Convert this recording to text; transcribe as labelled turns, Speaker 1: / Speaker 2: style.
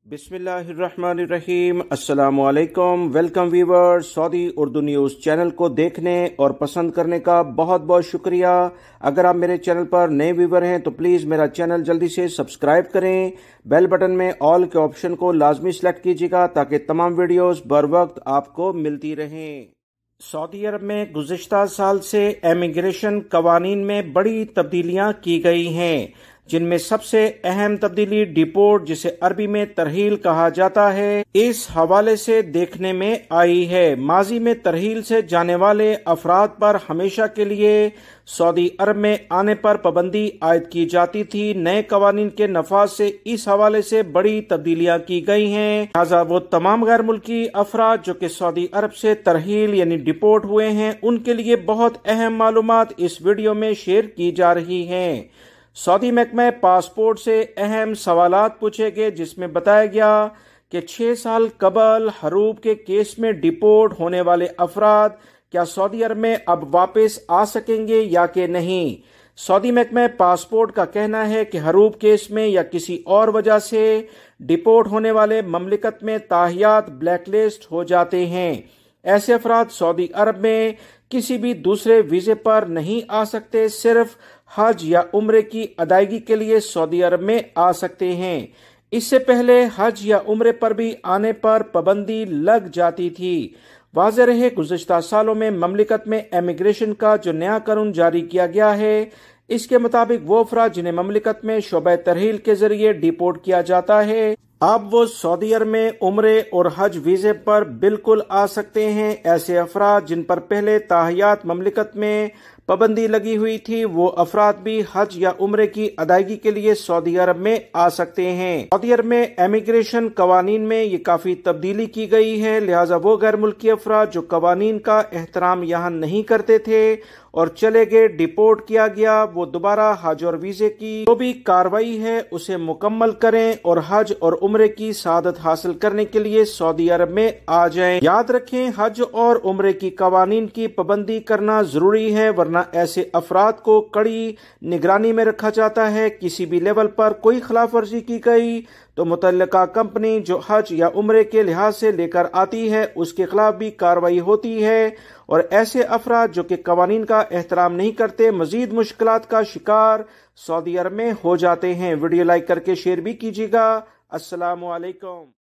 Speaker 1: बिस्मिल्लाहिर्रहमानिर्रहीम। अस्सलाम वालेकुम। Welcome viewer. Saudi Urdu news channel को देखने और पसंद करने का बहुत बहुत शुक्रिया। अगर आप मेरे चैनल पर नए व्यूवर हैं तो प्लीज़ मेरा चैनल जल्दी से सब्सक्राइब करें। बेल बटन में ऑल के ऑप्शन को लाजमी सेलेक्ट कीजिएगा ताकि तमाम वीडियोस बर वक्त आपको मिलती रहें। सऊदी अरब में गुज़िश्ता साल से इमिग्रेशन कवानीन में बड़ी तब्दीलियां की गई हैं, जिनमें सबसे अहम तब्दीली डिपोर्ट, जिसे अरबी में तरहील कहा जाता है, इस हवाले से देखने में आई है। माजी में तरहील से जाने वाले अफराद पर हमेशा के लिए सऊदी अरब में आने पर पाबंदी आयद की जाती थी। नए कवानीन के नफाज से इस हवाले से बड़ी तब्दीलियां की गई हैं। लिहाजा वो तमाम गैर मुल्की अफराद जो कि सऊदी अरब से तरहील यानी डिपोर्ट हुए हैं, उनके लिए बहुत अहम मालूमात इस वीडियो में शेयर की जा रही हैं। सऊदी महकमा पासपोर्ट से अहम सवालात पूछे गए, जिसमें बताया गया कि 6 साल कबल हरूब के केस में डिपोर्ट होने वाले अफराद क्या सऊदी अरब में अब वापस आ सकेंगे या कि नहीं। सऊदी महकमा पासपोर्ट का कहना है कि हरूब केस में या किसी और वजह से डिपोर्ट होने वाले ममलिकत में ताहियात ब्लैकलिस्ट हो जाते हैं। ऐसे अफराद सऊदी अरब में किसी भी दूसरे वीजे पर नहीं आ सकते, सिर्फ हज या उम्रे की अदायगी के लिए सऊदी अरब में आ सकते हैं। इससे पहले हज या उम्रे पर भी आने पर पाबंदी लग जाती थी। वाज़ेह रहे गुज़िश्ता सालों में ममलिकत में इमिग्रेशन का जो नया कानून जारी किया गया है, इसके मुताबिक वो अफराद जिन्हें ममलिकत में शोबे तरहील के जरिए डिपोर्ट किया जाता है, अब वो सऊदी अरब में उम्रे और हज वीजे पर बिल्कुल आ सकते हैं। ऐसे अफराद जिन पर पहले ताहियात ममलिकत में पाबंदी लगी हुई थी, वो अफराद भी हज या उम्रे की अदायगी के लिए सऊदी अरब में आ सकते हैं। सऊदी अरब में इमिग्रेशन कवानीन में ये काफी तब्दीली की गई है। लिहाजा वो गैर मुल्की अफराद जो कवानीन का एहतराम यहाँ नहीं करते थे और चले गए, डिपोर्ट किया गया, वो दोबारा हज और वीजे की जो भी कार्रवाई है उसे मुकम्मल करें और हज और उम्रे की सादत हासिल करने के लिए सऊदी अरब में आ जाएं। याद रखें, हज और उम्रे की कवानीन की पाबंदी करना जरूरी है, वरना ऐसे अफराद को कड़ी निगरानी में रखा जाता है। किसी भी लेवल पर कोई खिलाफ वर्जी की गई तो मुतल्लिका कंपनी जो हज या उम्रे के लिहाज से लेकर आती है, उसके खिलाफ भी कार्रवाई होती है। और ऐसे अफराद जो कि कवानीन का एहतराम नहीं करते, मजीद मुश्किलात का शिकार सऊदी अरब में हो जाते हैं। वीडियो लाइक करके शेयर भी कीजिएगा। अस्सलामु अलैकुम।